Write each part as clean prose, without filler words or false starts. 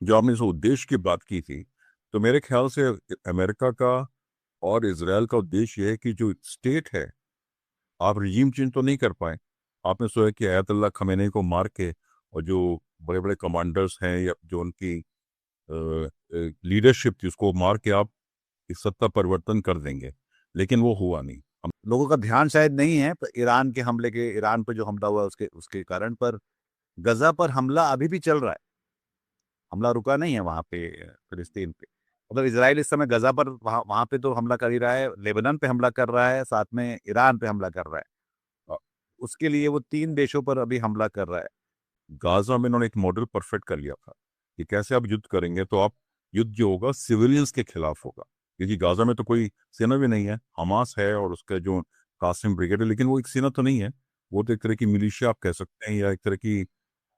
जो आपने इस उद्देश्य की बात की थी, तो मेरे ख्याल से अमेरिका का और इसराइल का उद्देश्य ये है कि जो स्टेट है, आप रिजीम चेंज तो नहीं कर पाए। आपने सोचा कि आयतुल्लाह खमेनी को मार के और जो बड़े बड़े कमांडर्स हैं या जो उनकी लीडरशिप थी उसको मार के आप इस सत्ता परिवर्तन कर देंगे, लेकिन वो हुआ नहीं। लोगों का ध्यान शायद नहीं है पर ईरान के हमले के, ईरान पर जो हमला हुआ उसके उसके कारण। पर गजा पर हमला अभी भी चल रहा है, हमला रुका नहीं है वहां पे फिलिस्तीन पे। मतलब इसराइल इस समय गजा पर वहां वहां पे तो हमला कर ही रहा है, लेबनान पे हमला कर रहा है, साथ में ईरान पे हमला कर रहा है। और उसके लिए वो 3 देशों पर अभी हमला कर रहा है। गाजा में इन्होंने एक मॉडल परफेक्ट कर लिया था कि कैसे आप युद्ध करेंगे, तो आप युद्ध जो होगा सिविलियंस के खिलाफ होगा, क्योंकि गाजा में तो कोई सेना भी नहीं है। हमास है और उसका जो कासिम ब्रिगेड है, लेकिन वो एक सेना तो नहीं है। वो तो एक तरह की मिलिशिया आप कह सकते हैं, या एक तरह की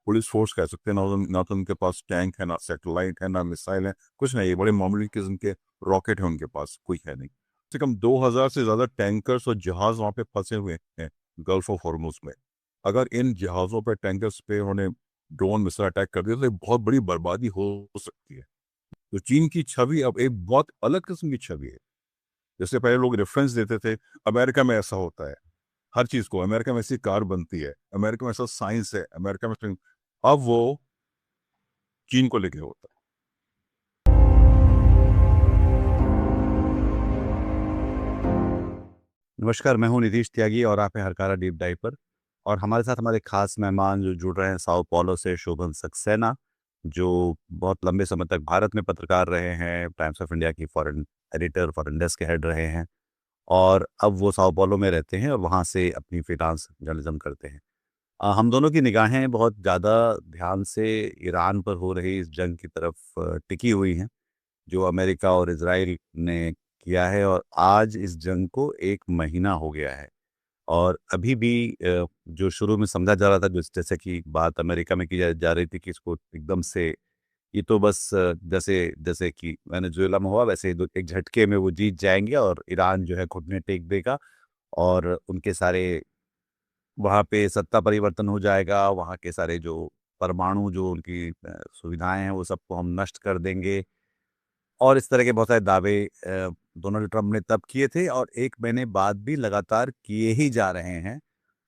पुलिस फोर्स कह सकते हैं। ना तो उनके पास टैंक है, ना सैटेलाइट है, ना मिसाइल है, कुछ नहीं। ये बड़े मामूली किस्म के रॉकेट है उनके पास, कोई है नहीं। कम से कम 2000 से ज्यादा टैंकर्स और जहाज वहां पे फंसे हुए हैं गल्फ ऑफ हॉर्मुज में। अगर इन जहाज़ों पे, टैंकर्स पे उन्होंने ड्रोन मिसाइल अटैक कर दिया तो एक बहुत बड़ी बर्बादी हो सकती है। तो चीन की छवि अब एक बहुत अलग किस्म की छवि है। जैसे पहले लोग रेफरेंस देते थे, अमेरिका में ऐसा होता है, हर चीज को अमेरिका में ऐसी कार बनती है, अमेरिका में ऐसा साइंस है, अमेरिका में अब वो चीन को लेके होता है। नमस्कार, मैं हूं नीतीश त्यागी और आप हैं हरकारा डीप डाइव पर। और हमारे साथ हमारे खास मेहमान जो जुड़ रहे हैं साओ paulo से, शोभन सक्सेना, जो बहुत लंबे समय तक भारत में पत्रकार रहे हैं, टाइम्स ऑफ इंडिया की फॉरेन एडिटर, फॉरेन डेस्क के हेड रहे हैं। और अब वो साओ paulo में रहते हैं और वहाँ से अपनी फ्रीलांस जर्नलिज्म करते हैं। हम दोनों की निगाहें बहुत ज़्यादा ध्यान से ईरान पर हो रही इस जंग की तरफ टिकी हुई हैं, जो अमेरिका और इजराइल ने किया है। और आज इस जंग को 1 महीना हो गया है। और अभी भी जो शुरू में समझा जा रहा था, जैसे कि बात अमेरिका में की जा रही थी कि इसको एकदम से, ये तो बस जैसे जैसे कि वेनेजुएला में हुआ वैसे ही एक झटके में वो जीत जाएंगे और ईरान जो है घुटने टेक देगा और उनके सारे वहाँ पे सत्ता परिवर्तन हो जाएगा, वहाँ के सारे जो परमाणु जो उनकी सुविधाएं हैं वो सबको हम नष्ट कर देंगे। और इस तरह के बहुत सारे दावे डोनाल्ड ट्रंप ने तब किए थे और 1 महीने बाद भी लगातार किए ही जा रहे हैं।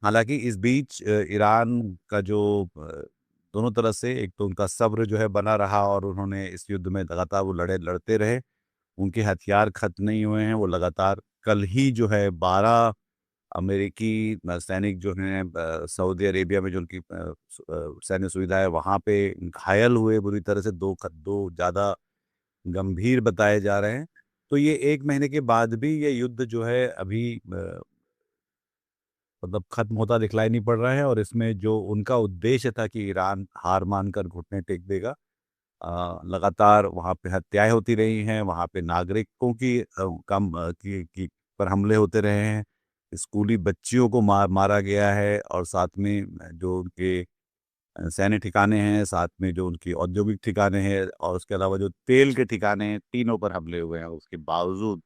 हालांकि इस बीच ईरान का जो दोनों तरफ से, एक तो उनका सब्र जो है बना रहा और उन्होंने इस युद्ध में लगातार वो लड़ते रहे, उनके हथियार खत्म नहीं हुए हैं। वो लगातार, कल ही जो है 12 अमेरिकी सैनिक जो हैं सऊदी अरेबिया में जो उनकी सैन्य सुविधा है वहाँ पे घायल हुए बुरी तरह से। दो ज़्यादा गंभीर बताए जा रहे हैं। तो ये 1 महीने के बाद भी ये युद्ध जो है अभी मतलब खत्म होता दिखलाई नहीं पड़ रहा है। और इसमें जो उनका उद्देश्य था कि ईरान हार मानकर घुटने टेक देगा, लगातार वहाँ पे हत्याएं होती रही हैं, वहाँ पे नागरिकों की की पर हमले होते रहे हैं, स्कूली बच्चियों को मारा गया है। और साथ में जो उनके सैन्य ठिकाने हैं, साथ में जो उनकी औद्योगिक ठिकाने हैं और उसके अलावा जो तेल के ठिकाने हैं, तीनों पर हमले हुए हैं। उसके बावजूद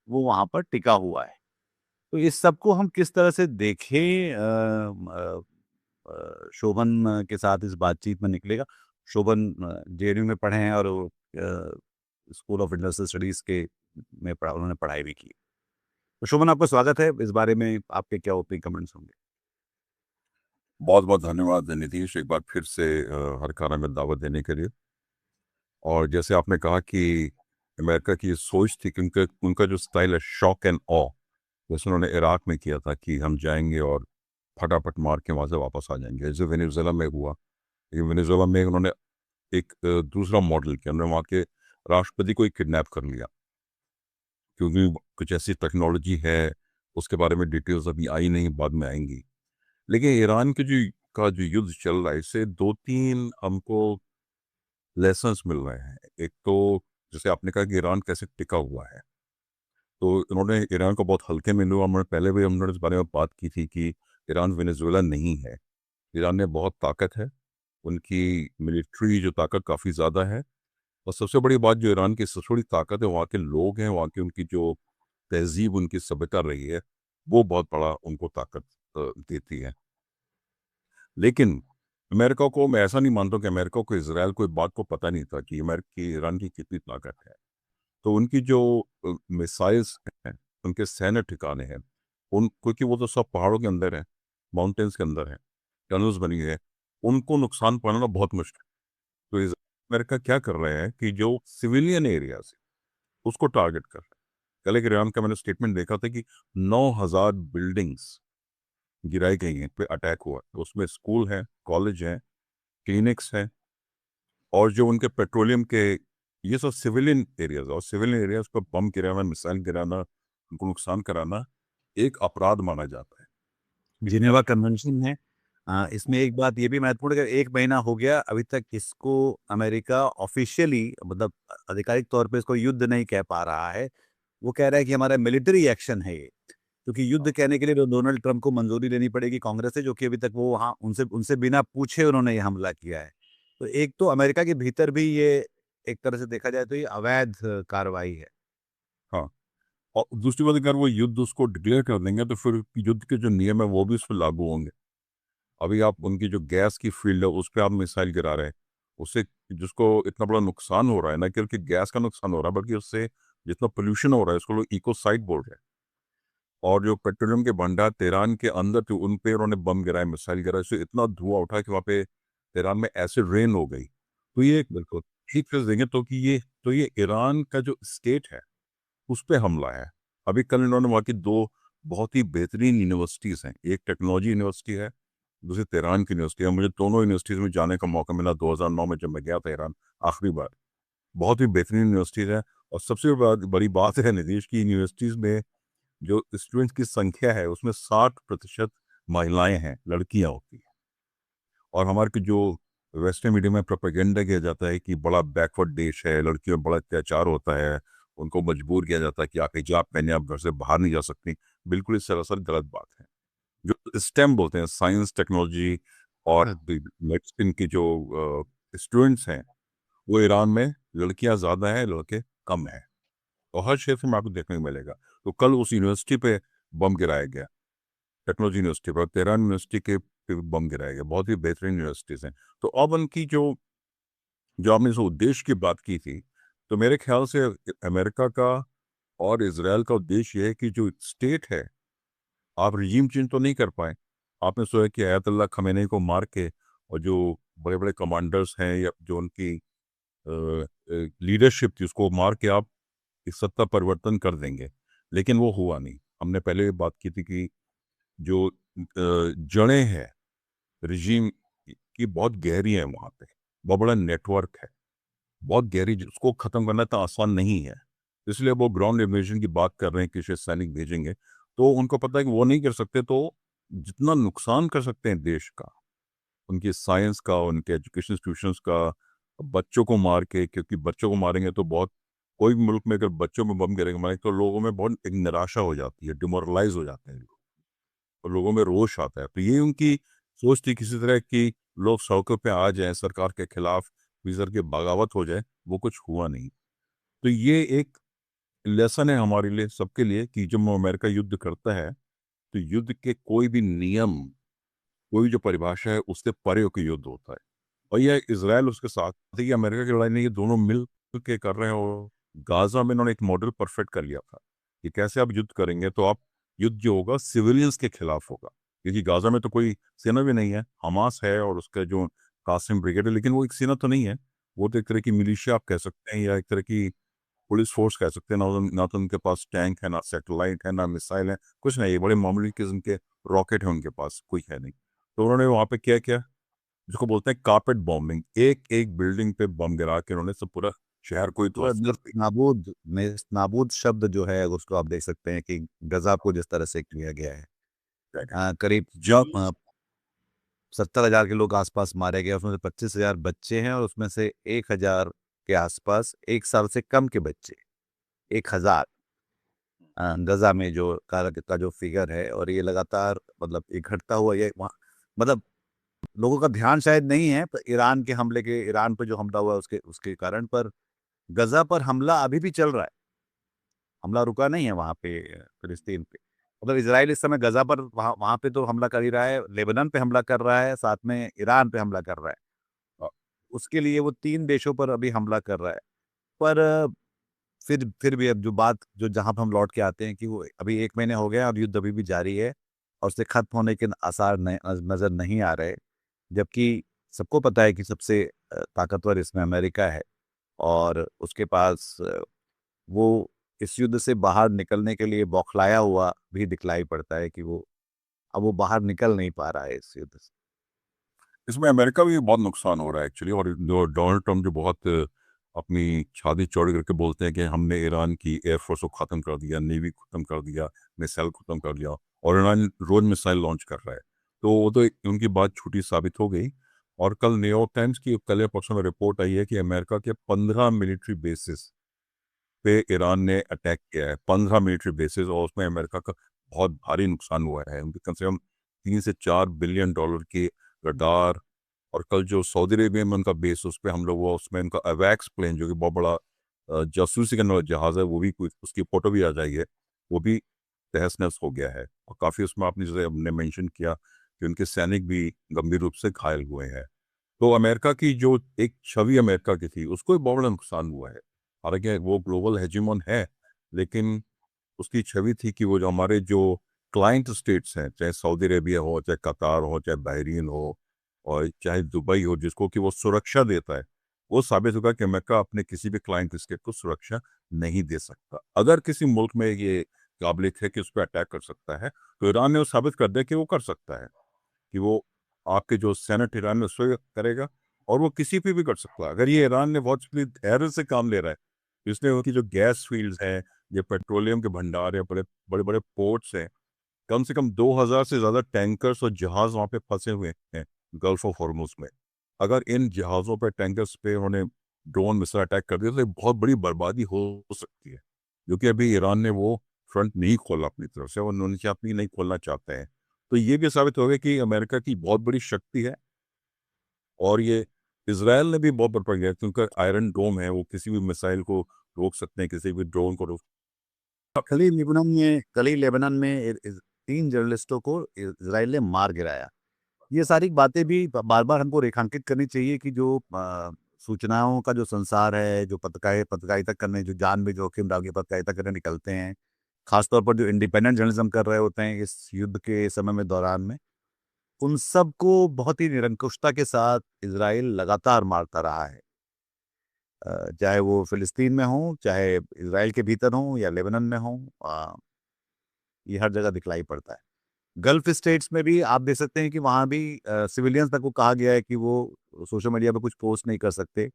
वो वहाँ पर टिका हुआ है। तो इस सब को हम किस तरह से देखें, शोभन के साथ इस बातचीत में निकलेगा। शोभन जेएनयू में पढ़े हैं और वो स्कूल ऑफ इंडस्ट्रियल स्टडीज के में उन्होंने पढ़ाई भी की। तो शोभन, आपका स्वागत है। इस बारे में आपके क्या ओपनिंग कमेंट्स होंगे? बहुत बहुत धन्यवाद नीतीश, एक बार फिर से हर खाना में दावत देने के लिए। और जैसे आपने कहा कि अमेरिका की ये सोच थी कि उनका उनका जो स्टाइल है, शॉक एंड ऑ, जैसे उन्होंने इराक में किया था कि हम जाएंगे और फटाफट मार के वहां से वापस आ जाएंगे, जैसे वेनेजुएला में हुआ। लेकिन वेनेजुएला में उन्होंने एक दूसरा मॉडल किया। उन्होंने वहाँ के राष्ट्रपति को ही किडनैप कर लिया, क्योंकि कुछ ऐसी टेक्नोलॉजी है, उसके बारे में डिटेल्स अभी आई नहीं, बाद में आएंगी। लेकिन ईरान के जो युद्ध चल रहा है, इससे दो तीन हमको लेसन्स मिल रहे हैं। एक तो जैसे आपने कहा कि ईरान कैसे टिका हुआ है, तो उन्होंने ईरान को बहुत हल्के में लिया। हमने पहले भी हमने इस बारे में बात की थी कि ईरान वेनेजुएला नहीं है। ईरान में बहुत ताकत है, उनकी मिलिट्री जो ताकत काफ़ी ज़्यादा है। और सबसे बड़ी बात, जो ईरान की सबसे बड़ी ताकत है, वहाँ के लोग हैं, वहाँ की उनकी जो तहजीब, उनकी सभ्यता रही है, वो बहुत बड़ा उनको ताकत देती है। लेकिन अमेरिका को, मैं ऐसा नहीं मानता कि अमेरिका को इसराइल को इस बात को पता नहीं था कि अमेरिका की ईरान की कितनी ताकत है। तो उनकी जो मिसाइल्स हैं, उनके सैन्य ठिकाने हैं, उन क्योंकि वो तो सब पहाड़ों के अंदर है, माउंटेन्स के अंदर है, टनल्स बनी है, उनको नुकसान पहुंचाना बहुत मुश्किल। तो अमेरिका क्या कर रहे हैं कि जो सिविलियन एरियाज है उसको टारगेट कर रहे हैं। कल एक ईरान का मैंने स्टेटमेंट देखा था कि 9,000 बिल्डिंग्स गिराई गई हैं, पे अटैक हुआ, तो उसमें स्कूल है, कॉलेज है, क्लिनिक्स है, और जो उनके पेट्रोलियम के, ये सब सिविलियन एरियाज, और सिविलियन एरियाज पर बम गिराना, मिसाइल गिराना, उनको नुकसान कराना एक अपराध माना जाता है। जिनेवा कन्वेंशन है। इसमें एक बात ये भी महत्वपूर्ण है कि 1 महीना हो गया, अभी तक इसको अमेरिका ऑफ़िशियली मतलब आधिकारिक तौर पे इसको युद्ध नहीं कह पा रहा है। वो कह रहा है कि हमारा मिलिट्री एक्शन है ये। क्योंकि युद्ध कहने के लिए डोनाल्ड ट्रंप को मंजूरी लेनी पड़ेगी कांग्रेस से, जो कि अभी तक वो वहाँ उनसे उनसे बिना पूछे उन्होंने ये हमला किया है। तो एक तो अमेरिका के भीतर भी ये एक तरह से देखा जाए तो ये अवैध कार्रवाई है। हाँ, और दूसरी बात, अगर वो युद्ध उसको डिक्लेयर कर देंगे तो फिर युद्ध के जो नियम है वो भी उस पर लागू होंगे। अभी आप उनकी जो गैस की फील्ड है उस पर आप मिसाइल गिरा रहे हैं, उससे जिसको इतना बड़ा नुकसान हो रहा है, ना केवल कि गैस का नुकसान हो रहा है बल्कि उससे जितना पोल्यूशन हो रहा है उसको लोग इकोसाइड बोल रहे हैं। और जो पेट्रोलियम के भंडार तेहरान के अंदर थे उन पे उन्होंने बम गिराए, मिसाइल गिराए, इससे इतना धुआं उठा कि वहाँ पे तेहरान में एसिड रेन हो गई। तो ये बिल्कुल। ठीक कर देंगे तो ये ईरान का जो स्टेट है उस पे हमला है। अभी कल इन्होंने वहाँ की 2 बहुत ही बेहतरीन यूनिवर्सिटीज़ हैं, एक टेक्नोलॉजी यूनिवर्सिटी है, दूसरी तेहरान की यूनिवर्सिटी है। मुझे दोनों यूनिवर्सिटीज़ में जाने का मौका मिला 2009 में, जब मैं गया था ईरान आखिरी बार। बहुत ही बेहतरीन यूनिवर्सिटीज़ है, और सबसे बड़ी बात है नीतीश की, इन यूनिवर्सिटीज़ में जो स्टूडेंट्स की संख्या है उसमें 60% महिलाएं हैं, लड़कियां होती हैं। और हमारे के जो वेस्टर्न मीडिया में प्रोपेगेंडा किया जाता है कि बड़ा बैकवर्ड देश है, लड़कियों पर बड़ा अत्याचार होता है, उनको मजबूर किया जाता है कि आप हिजाब पहने, आप घर से बाहर नहीं जा सकती, बिल्कुल इस सरासर गलत बात है। जो स्टेम बोलते हैं, साइंस टेक्नोलॉजी और मेडिसिन की जो स्टूडेंट्स हैं, वो ईरान में लड़कियां ज़्यादा हैं, लड़के कम हैं। और हर क्षेत्र में आपको देखने को मिलेगा। तो कल उस यूनिवर्सिटी पे बम गिराया गया, टेक्नोलॉजी यूनिवर्सिटी पर, तेहरान यूनिवर्सिटी के पे बम गिराया गया। बहुत ही बेहतरीन यूनिवर्सिटीज़ हैं। तो अब उनकी जो जो आपने जो उद्देश्य की बात की थी, तो मेरे ख्याल से अमेरिका का और इसराइल का उद्देश्य ये है कि जो स्टेट है, आप रिजीम चेंज तो नहीं कर पाए। आपने सोचा कि आयतुल्लाह खमेनी को मार के, और जो बड़े बड़े कमांडर्स हैं या जो उनकी लीडरशिप थी उसको मार के आप एक सत्ता परिवर्तन कर देंगे, लेकिन वो हुआ नहीं। हमने पहले भी बात की थी कि जो जड़ें हैं रिजीम की बहुत गहरी है, वहाँ पे बहुत बड़ा नेटवर्क है, बहुत गहरी, उसको खत्म करना तो आसान नहीं है। इसलिए वो ग्राउंड इन्वेजन की बात कर रहे हैं कि शायद सैनिक भेजेंगे। तो उनको पता है कि वो नहीं कर सकते, तो जितना नुकसान कर सकते हैं देश का, उनकी साइंस का, उनके एजुकेशन इंस्टीट्यूशंस का, बच्चों को मार के, क्योंकि बच्चों को मारेंगे तो बहुत, कोई भी मुल्क में अगर बच्चों में बम गिरेंगे मारेंगे तो लोगों में बहुत एक निराशा हो जाती है, डिमोरलाइज हो जाते हैं लोग, और लोगों में रोष आता है। तो ये उनकी सोच थी, किसी तरह की लोग सड़कों पे आ जाएं, सरकार के खिलाफ विजर के बगावत हो जाए, वो कुछ हुआ नहीं। तो ये एक लेसन है हमारे लिए, सबके लिए, कि जब अमेरिका युद्ध करता है तो युद्ध के कोई भी नियम, कोई जो परिभाषा है उससे परे होकर युद्ध होता है। और यह इसराइल उसके साथ है कि अमेरिका की लड़ाई नहीं, ये दोनों मिल के कर रहे हैं। और गाजा में इन्होंने एक मॉडल परफेक्ट कर लिया था कि कैसे आप युद्ध करेंगे, तो आप युद्ध जो होगा सिविलियंस के खिलाफ होगा, क्योंकि गाजा में तो कोई सेना भी नहीं है, हमास है और उसका जो कासिम ब्रिगेड है, लेकिन वो एक सेना तो नहीं है। वो तो एक तरह की मिलिशिया आप कह सकते हैं, या एक तरह की पुलिस फोर्स कह सकते हैं। ना तो उनके पास टैंक है, ना सैटेलाइट है, ना मिसाइल है, कुछ नहीं। ये बड़े मामूली किस्म के रॉकेट है उनके पास, कोई है नहीं। तो उन्होंने वहां पे क्या किया, जिसको बोलते हैं कारपेट बॉम्बिंग, एक एक बिल्डिंग पे बम गिरा के उन्होंने सब पूरा शहर को ही पूरा ध्वस्त कर दिया। नेस्तनाबूद शब्द जो है उसको आप देख सकते हैं कि गजा को जिस तरह से किया गया है। करीब जंग 70,000 के लोग आसपास मारे गए, उसमें से 25,000 बच्चे हैं और उसमें से 1,000 के आसपास 1 साल से कम के बच्चे। 1,000 गजा में जो का जो फिगर है, और ये लगातार मतलब ये घटता हुआ, ये वहाँ मतलब लोगों का ध्यान शायद नहीं है पर ईरान पे जो हमला हुआ उसके उसके कारण, पर गजा पर हमला अभी भी चल रहा है। हमला रुका नहीं है वहाँ पे फिलिस्तीन पे। मतलब इजराइल इस समय गजा पर वहाँ वहाँ पे तो हमला कर ही रहा है, लेबनान पे हमला कर रहा है, साथ में ईरान पे हमला कर रहा है। उसके लिए वो 3 देशों पर अभी हमला कर रहा है। पर फिर भी अब जो बात जो जहाँ पे हम लौट के आते हैं कि वो अभी 1 महीने हो गए हैं और युद्ध अभी भी जारी है और उससे खत्म होने के आसार नज़र नहीं आ रहे। जबकि सबको पता है कि सबसे ताकतवर इसमें अमेरिका है और उसके पास वो इस युद्ध से बाहर निकलने के लिए बौखलाया हुआ भी दिखलाई पड़ता है कि वो अब वो बाहर निकल नहीं पा रहा है इस युद्ध से। इसमें अमेरिका भी बहुत नुकसान हो रहा है एक्चुअली। और जो डोनाल्ड ट्रम्प जो बहुत अपनी छाती चौड़ी करके बोलते हैं कि हमने ईरान की एयरफोर्स को ख़त्म कर दिया, नेवी खत्म कर दिया, मिसाइल खत्म कर दिया, और ईरान रोज मिसाइल लॉन्च कर रहा है, तो वो तो उनकी बात झूठी साबित हो गई। और कल न्यूयॉर्क टाइम्स की कल या परसों में रिपोर्ट आई है कि अमेरिका के 15 मिलिट्री बेसिस पे ईरान ने अटैक किया है, 15 मिलिट्री बेसिस, और उसमें अमेरिका का बहुत भारी नुकसान हुआ है। उनके कम से कम 3 से 4 बिलियन डॉलर के रडार, और कल जो सऊदी अरेबिया में उनका बेस उस पर हमला हुआ, उसमें उनका अवैक्स प्लेन जो कि बहुत बड़ा जासूसी करने वाला जहाज है, वो भी कुछ उसकी फोटो भी आ जाई है, वो भी तहस नहस हो गया है। और काफ़ी उसमें आपने जैसे हमने मेंशन किया कि उनके सैनिक भी गंभीर रूप से घायल हुए हैं। तो अमेरिका की जो एक छवि अमेरिका की थी उसको भी बहुत बड़ा नुकसान हुआ है। हालांकि वो ग्लोबल हेजिमोन है, लेकिन उसकी छवि थी कि वो जो हमारे जो क्लाइंट स्टेट्स हैं, चाहे सऊदी अरेबिया हो, चाहे कतार हो, चाहे बहरीन हो, और चाहे दुबई हो, जिसको कि वो सुरक्षा देता है, वो साबित होगा कि अमेरिका अपने किसी भी क्लाइंट स्टेट को सुरक्षा नहीं दे सकता। अगर किसी मुल्क में ये काबिलियत है कि उस पर अटैक कर सकता है, तो ईरान ने वो साबित कर दिया कि वो कर सकता है, कि वो आपके जो सेनेट ईरान में उससे करेगा, और वो किसी पे भी कर सकता है। अगर ये ईरान ने बहुत धैर्य से काम ले रहा है, तो इसलिए उनकी जो गैस फील्ड्स हैं, ये पेट्रोलियम के भंडार या बड़े बड़े बड़े पोर्ट्स हैं, कम से कम 2000 से ज़्यादा टैंकर्स और जहाज वहाँ पे फंसे हुए हैं गल्फ ऑफ हॉर्मुज में। अगर इन जहाज़ों पे, टैंकर्स पे उन्होंने ड्रोन मिसाइल अटैक कर दिया, तो ये बहुत बड़ी बर्बादी हो सकती है, क्योंकि अभी ईरान ने वो फ्रंट नहीं खोला अपनी तरफ से, और उन्होंने अपनी नहीं खोलना चाहते हैं। तो ये भी साबित हो गया कि अमेरिका की बहुत बड़ी शक्ति है। और ये इसराइल ने भी बहुत बड़ा किया, क्योंकि आयरन डोम है, वो किसी भी मिसाइल को रोक सकते हैं, किसी भी ड्रोन को रोक। कल ही लेबनान में 3 जर्नलिस्टों को इजराइल ने मार गिराया। ये सारी बातें भी बार-बार हमको रेखांकित करनी चाहिए कि जो सूचनाओं का जो संसार है, जो पत्रकारिता करने, जो जान में जोखिम डाल के पत्रकारिता करने निकलते हैं, खासतौर पर जो इंडिपेंडेंट जर्नलिज्म कर रहे होते हैं इस युद्ध के समय में दौरान में, उन सबको बहुत ही निरंकुशता के साथ इज़राइल लगातार मारता रहा है। चाहे वो फ़िलिस्तीन में हों, चाहे इज़राइल के भीतर हों या लेबनान में हों, ये हर जगह दिखलाई पड़ता है। गल्फ स्टेट्स में भी आप देख सकते हैं कि वहाँ भी सिविलियंस तक को कहा गया है कि वो सोशल मीडिया पे कुछ पोस्ट नहीं कर सकते।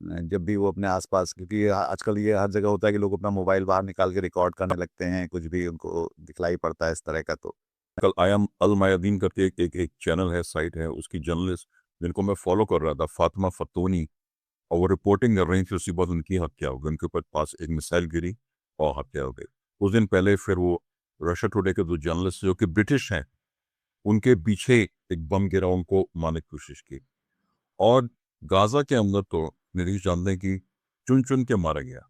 जब भी वो अपने आस-पास, क्योंकि आजकल ये हर जगह होता है कि लोग अपना मोबाइल बाहर निकाल के रिकॉर्ड करने लगते हैं, कुछ भी उनको दिखलाई पड़ता है इस तरह का तो। कल आई एम अल मायादीन करके एक चैनल है, साइट है, उसकी जर्नलिस्ट जिनको मैं फॉलो कर रहा था, फातिमा फतूनी, और वो रिपोर्टिंग कर रही थी, उसी बाद उनकी हत्या हो गई। उनके ऊपर पास एक मिसाइल गिरी और हत्या हो गई। कुछ दिन पहले फिर वो रशिया टुडे के 2 जर्नलिस्ट जो कि ब्रिटिश हैं, उनके पीछे एक बम गिरा, उनको मारने की कोशिश की। और गाजा के अंदर तो निरीश जानते हैं कि चुन चुन के मारा गया।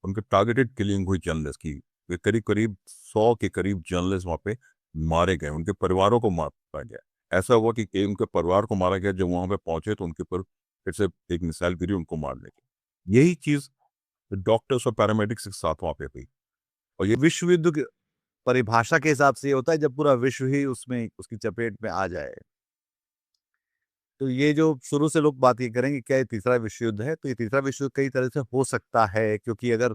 उनके टारगेटेड किलिंग हुई जर्नलिस्ट की। वे करीब करीब 100 के करीब जर्नलिस्ट वहाँ पे मारे गए, उनके परिवारों को मारा गया। ऐसा हुआ कि उनके परिवार को मारा गया, जब वहाँ पे पहुंचे तो उनके ऊपर फिर से एक मिसाइल गिरी उनको मारने की। यही चीज डॉक्टर्स और पैरामेडिक्स के साथ वहाँ पे हुई। और ये विश्व युद्ध की परिभाषा के हिसाब से ये होता है जब पूरा विश्व ही उसमें उसकी चपेट में आ जाए। तो ये जो शुरू से लोग बात ये करेंगे क्या ये तीसरा विश्व युद्ध है? तो ये तीसरा विश्व युद्ध कई तरह से हो सकता है, क्योंकि अगर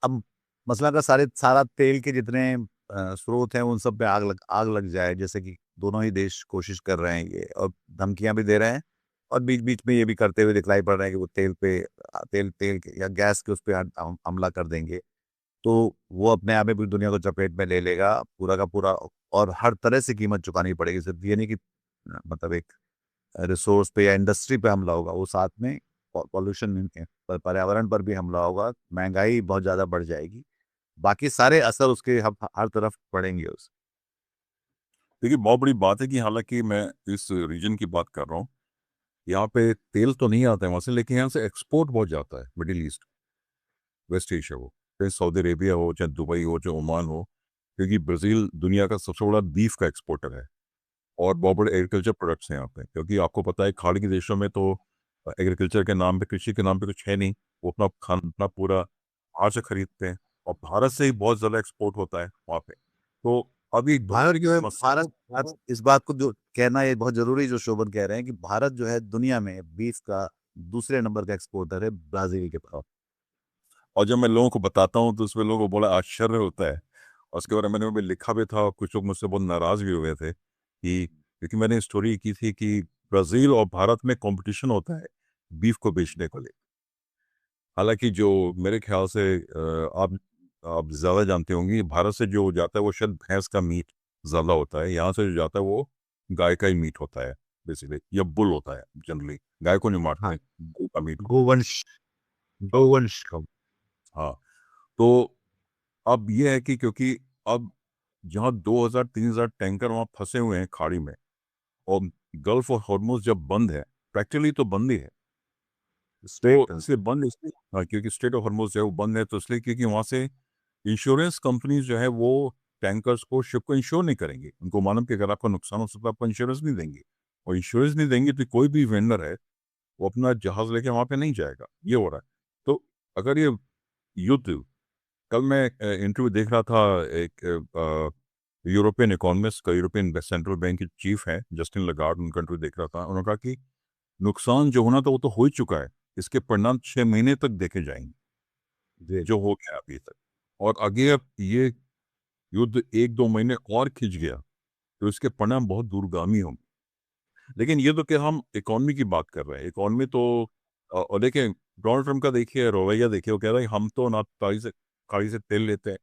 अब मसला अगर सारा तेल के जितने स्रोत हैं उन सब पे आग लग जाए, जैसे कि दोनों ही देश कोशिश कर रहे हैं ये और धमकियां भी दे रहे हैं और बीच-बीच में ये भी करते हुए दिखलाई पड़ रहे हैं कि वो तेल पे तेल के या गैस के उस पे हमला कर देंगे। तो वो अपने आप में पूरी दुनिया को चपेट में ले लेगा, पूरा का पूरा, और हर तरह से कीमत चुकानी पड़ेगी। सिर्फ ये नहीं कि मतलब एक रिसोर्स पे या इंडस्ट्री पे हमला होगा, वो साथ में पॉल्यूशन, पर्यावरण पर भी हमला होगा, महंगाई बहुत ज़्यादा बढ़ जाएगी। बाकी सारे असर उसके हर तरफ पड़ेंगे उस। देखिए, बहुत बड़ी बात है कि हालांकि मैं इस रीजन की बात कर रहा हूँ, यहाँ पे तेल तो नहीं आता है वहाँ से, लेकिन यहाँ से एक्सपोर्ट बहुत जाता है मिडिल ईस्ट, वेस्ट एशिया हो, चाहे सऊदी अरेबिया हो, चाहे दुबई हो, चाहे ओमान हो। क्योंकि ब्राज़ील दुनिया का सबसे बड़ा बीफ का एक्सपोर्टर है और बहुत बड़े एग्रीकल्चर प्रोडक्ट्स हैं यहाँ पे। क्योंकि आपको पता है खाड़ी के देशों में तो एग्रीकल्चर के नाम पे, कृषि के नाम पे कुछ है नहीं। वो अपना अपना पूरा बाहर से खरीदते हैं और भारत से ही बहुत ज़्यादा एक्सपोर्ट होता है वहाँ पे। तो अभी भारत जो है, समस्या भारत इस बात को जो कहना ये बहुत जरूरी, जो शोभन कह रहे हैं कि भारत जो है दुनिया में बीफ का दूसरे नंबर का एक्सपोर्टर है ब्राजील के पास। और जब मैं लोगों को बताता हूँ तो उसमें लोगों को बड़ा आश्चर्य होता है। और उसके बारे में मैंने भी लिखा भी था और कुछ लोग मुझसे बहुत नाराज़ भी हुए थे कि क्योंकि मैंने स्टोरी की थी कि ब्राज़ील और भारत में कंपटीशन होता है बीफ को बेचने को लेकर। हालांकि जो मेरे ख्याल से आप ज़्यादा जानते होंगे, भारत से जो जाता है वो शायद भैंस का मीट ज़्यादा होता है, यहाँ से जो जाता है वो गाय का ही मीट होता है बेसिकली, या बुल होता है जनरली। गाय को नहीं मारते, हाँ, बुल का मीट। गोवंश, गोवंश का। हाँ, तो अब ये है कि क्योंकि अब जहाँ 2000-3000 टैंकर वहाँ फंसे हुए हैं खाड़ी में, और गल्फ और हॉर्मुज़ जब बंद है, प्रैक्टिकली तो बंद ही है। तो इसलिए बंद इसलिए, हाँ, क्योंकि स्ट्रेट ऑफ हॉर्मुज़ जो है वो बंद है, तो इसलिए क्योंकि वहाँ से इंश्योरेंस कंपनीज जो है वो टैंकर्स को, शिप को इंश्योर नहीं करेंगे। उनको मालूम कि अगर आपका नुकसान हो सकता है, आपको इंश्योरेंस नहीं देंगे। और इंश्योरेंस नहीं देंगे तो कोई भी वेंडर है वो अपना जहाज लेके वहाँ पे नहीं जाएगा। ये हो रहा है। तो अगर ये युद्ध, कल मैं इंटरव्यू देख रहा था एक यूरोपियन इकोनॉमिस्ट का, यूरोपियन सेंट्रल बैंक के चीफ हैं जस्टिन लगार्ड, उनका इंटरव्यू देख रहा था। उन्होंने कहा कि नुकसान जो होना था वो तो हो ही चुका है, इसके परिणाम 6 महीने तक देखे जाएंगे जी। जो हो गया अभी तक। और अगर ये युद्ध 1-2 महीने और खिंच गया तो इसके परिणाम बहुत दूरगामी होंगे। लेकिन ये तो क्या, हम इकोनॉमी की बात कर रहे हैं। इकोनॉमी तो और देखिए डोनाल्ड ट्रम्प का देखिए रवैया, देखिए वो कह रहा है हम तो ना खाड़ी से तेल लेते हैं,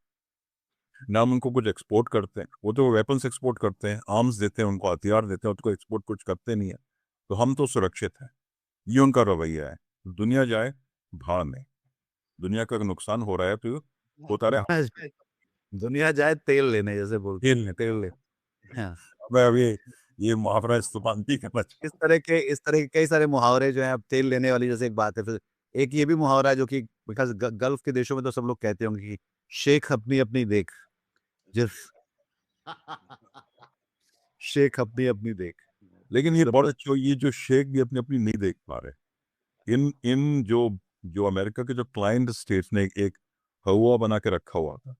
ना हम उनको कुछ एक्सपोर्ट करते हैं। वो तो वेपन्स एक्सपोर्ट करते हैं, आर्म्स देते हैं उनको, हथियार देते हैं, उनको एक्सपोर्ट कुछ करते नहीं है। तो हम तो सुरक्षित हैं, ये उनका रवैया है। दुनिया जाए भाड़ में, दुनिया का नुकसान हो रहा है तो होता रहे, दुनिया जाए तेल लेने, जैसे बोलते तेल हैं, लेते तेल हैं। ले। हाँ। मैं अभी ये मुहावरा इस्तेमाल नहीं करना चाहता। इस तरह के कई सारे मुहावरे जो हैं, अब तेल लेने वाली जैसे एक बात है, फिर एक ये भी मुहावरा है जो कि बिकॉज़ गल्फ के देशों में तो सब लोग कहते होंगे कि शेख अपनी-अपनी देख, जिस शेख अपनी-अपनी देख। लेकिन ये सब बड़ा जो ये जो शेख भी अपनी अपनी नहीं देख पा रहे। इन इन जो जो अमेरिका के जो क्लाइंट स्टेट्स ने एक हवा बना के रखा हुआ था,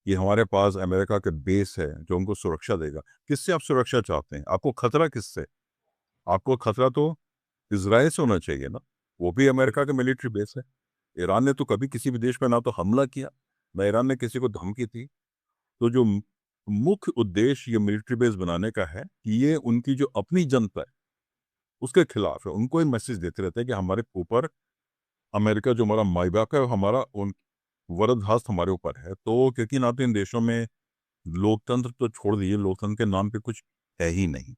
ये हमारे पास अमेरिका के बेस है जो उनको सुरक्षा देगा। किससे आप सुरक्षा चाहते हैं? आपको खतरा किससे? आपको खतरा तो इजराइल से होना चाहिए ना, वो भी अमेरिका का मिलिट्री बेस है। ईरान ने तो कभी किसी भी देश पे ना तो हमला किया, ना ईरान ने किसी को धमकी दी। तो जो मुख्य उद्देश्य ये मिलिट्री बेस बनाने का है कि ये उनकी जो अपनी जनता है उसके खिलाफ है। उनको ये मैसेज देते रहते हैं कि हमारे ऊपर अमेरिका जो हमारा माई बाप है, हमारा उन वरद हस्त हमारे ऊपर है। तो क्योंकि ना तो इन देशों में लोकतंत्र तो छोड़ दीजिए, लोकतंत्र के नाम पे कुछ है ही नहीं।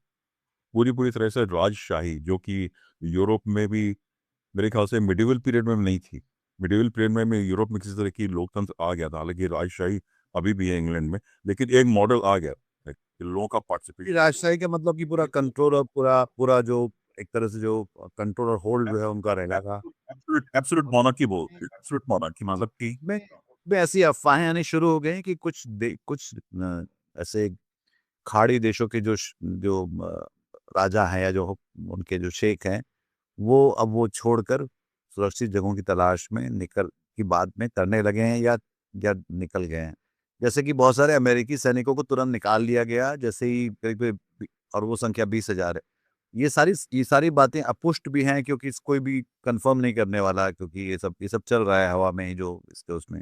पूरी पूरी तरह से राजशाही, जो कि यूरोप में भी मेरे ख्याल से मिडिवल पीरियड में नहीं थी। मिडिवल पीरियड में यूरोप में किसी तरह की लोकतंत्र आ गया था, हालांकि राजशाही अभी भी है इंग्लैंड में, लेकिन एक मॉडल आ गया है कि लोगों का कि पार्टिसिपेशन। राजशाही का मतलब कि पूरा कंट्रोल और पूरा पूरा जो एक तरह से जो कंट्रोल और होल्ड जो है उनका रहेगा। एब्सोल्यूट एब्सोल्यूट मोनार्की बोलते हैं, एब्सोल्यूट मोनार्की मतलब कि में में ऐसी अफ़वाहें आनी शुरू हो गई हैं कि कुछ ऐसे खाड़ी देशों के जो राजा हैं या जो उनके जो शेख हैं, वो अब वो छोड़कर सुरक्षित जगहों की तलाश में निकल की बाद में करने लगे हैं, या निकल गए हैं। जैसे कि बहुत सारे अमेरिकी सैनिकों को तुरंत निकाल लिया गया, जैसे ही करीब, और वो संख्या 20,000 है। ये सारी बातें अपुष्ट भी हैं, क्योंकि कोई भी कन्फर्म नहीं करने वाला, क्योंकि ये सब चल रहा है हवा में ही, जो इसके उसमें।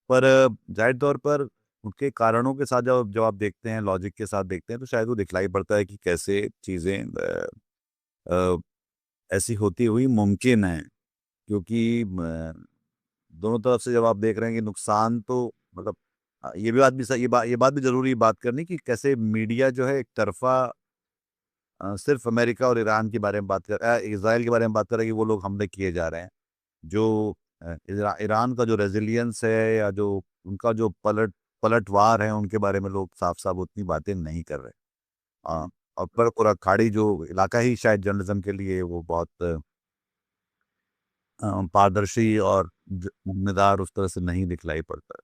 पर ज़ाहिर तौर पर उनके कारणों के साथ जब आप देखते हैं, लॉजिक के साथ देखते हैं, तो शायद वो दिखलाई पड़ता है कि कैसे चीज़ें अ, ऐसी होती हुई मुमकिन है। क्योंकि दोनों तरफ से जब आप देख रहे हैं कि नुकसान तो मतलब ये भी बात भी सही, ये बात भी ज़रूरी है बात करनी, कि कैसे मीडिया जो है एक तरफ़ा सिर्फ़ अमेरिका और ईरान के बारे में इज़राइल के बारे में बात कर रहा है कि वो लोग हमले किए जा रहे हैं। जो ईरान का जो रेज़िलियंस है, या जो उनका जो पलटवार है, उनके बारे में लोग साफ-साफ उतनी बातें नहीं कर रहे। और पूरा खाड़ी जो इलाका ही शायद जर्नलिज़्म के लिए वो बहुत पारदर्शी और ज़िम्मेदार उस तरह से नहीं दिखलाई पड़ता है।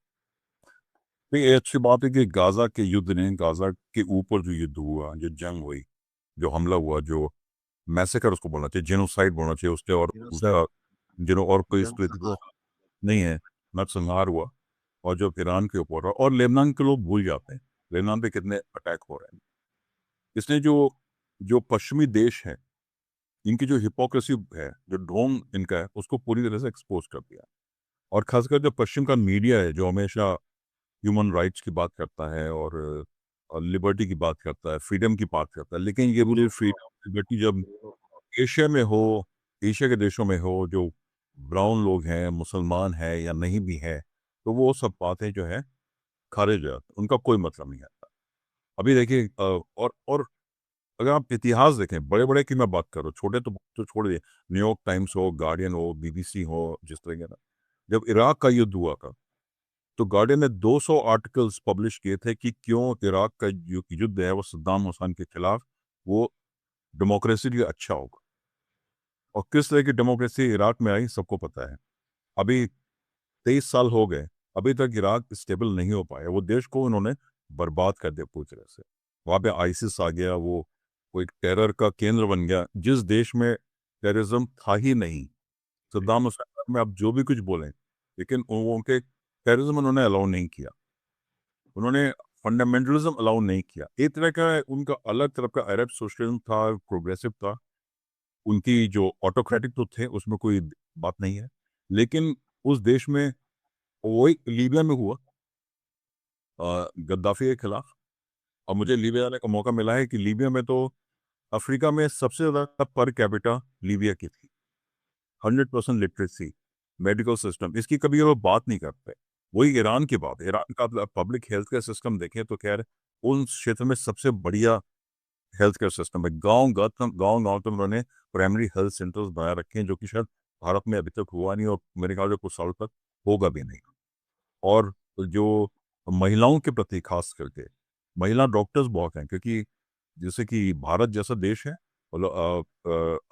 तो ये अच्छी बात है कि गाजा के युद्ध ने, गाजा के ऊपर जो युद्ध हुआ, जो जंग हुई, जो हमला हुआ, जो मैसेकर उसको बोलना चाहिए, जेनोसाइड बोलना चाहिए उसके, और उसका जिन्हों और कोई इस नहीं है, नरसंहार हुआ, और जो ईरान के ऊपर, और लेबनान के लोग भूल जाते हैं लेबनान पे कितने अटैक हो रहे हैं। इसने जो जो पश्चिमी देश है, इनकी जो हिपोक्रेसी है, जो ढोंग इनका है, उसको पूरी तरह से एक्सपोज कर दिया। और खासकर जो पश्चिम का मीडिया है, जो हमेशा ह्यूमन राइट्स की बात करता है और लिबर्टी की बात करता है, फ्रीडम की बात करता है, लेकिन ये मुझे फ्रीडम लिबर्टी जब एशिया में हो, एशिया के देशों में हो, जो ब्राउन लोग हैं, मुसलमान हैं या नहीं भी है, तो वो सब बातें जो है खारिज हो जाती, उनका कोई मतलब नहीं आता। अभी देखिए और अगर आप इतिहास देखें, बड़े बड़े की मैं बात करूँ, छोटे तो छोड़ दिए, न्यूयॉर्क टाइम्स हो, गार्डियन हो, बीबीसी हो, जिस तरह के ना, जब इराक का युद्ध हुआ था, तो गार्डियन ने 200 आर्टिकल्स पब्लिश किए थे कि क्यों इराक का जो युद्ध है वो सद्दाम हुसैन के खिलाफ, वो डेमोक्रेसी के लिए अच्छा होगा। और किस तरह की डेमोक्रेसी इराक में आई सबको पता है। अभी 23 साल हो गए, अभी तक इराक स्टेबल नहीं हो पाया, वो देश को उन्होंने बर्बाद कर दिया पूरी तरह से। वहाँ पे आईसिस आ गया, वो एक टेरर का केंद्र बन गया, जिस देश में टेररिज्म था ही नहीं। सद्दाम हुसैन में आप जो भी कुछ बोलें, लेकिन उनके टेररिज्म उन्होंने अलाउ नहीं किया, उन्होंने फंडामेंटलिज्म अलाउ नहीं किया। एक तरह का उनका अलग तरह का अरब सोशलिज्म था, प्रोग्रेसिव था, उनकी जो ऑटोक्रेटिक तो थे, उसमें कोई बात नहीं है, लेकिन उस देश में वही लीबिया में हुआ गद्दाफी के खिलाफ। और मुझे लीबिया जाने का मौका मिला है कि लीबिया में तो अफ्रीका में सबसे ज़्यादा पर कैपिटा लीबिया की थी। 100% लिटरेसी, मेडिकल सिस्टम, इसकी कभी वो बात नहीं करते। वही ईरान की बात है, ईरान का पब्लिक हेल्थ केयर सिस्टम देखें तो खैर उन क्षेत्र में सबसे बढ़िया हेल्थ केयर सिस्टम है। गांव गांव तो उन्होंने प्राइमरी हेल्थ सेंटर्स बना रखे हैं, जो कि शायद भारत में अभी तक हुआ नहीं, और मेरे ख्याल से कुछ सालों तक होगा भी नहीं। और जो महिलाओं के प्रति खास करके महिला डॉक्टर्स बहुत हैं, क्योंकि जैसे कि भारत जैसा देश है, मतलब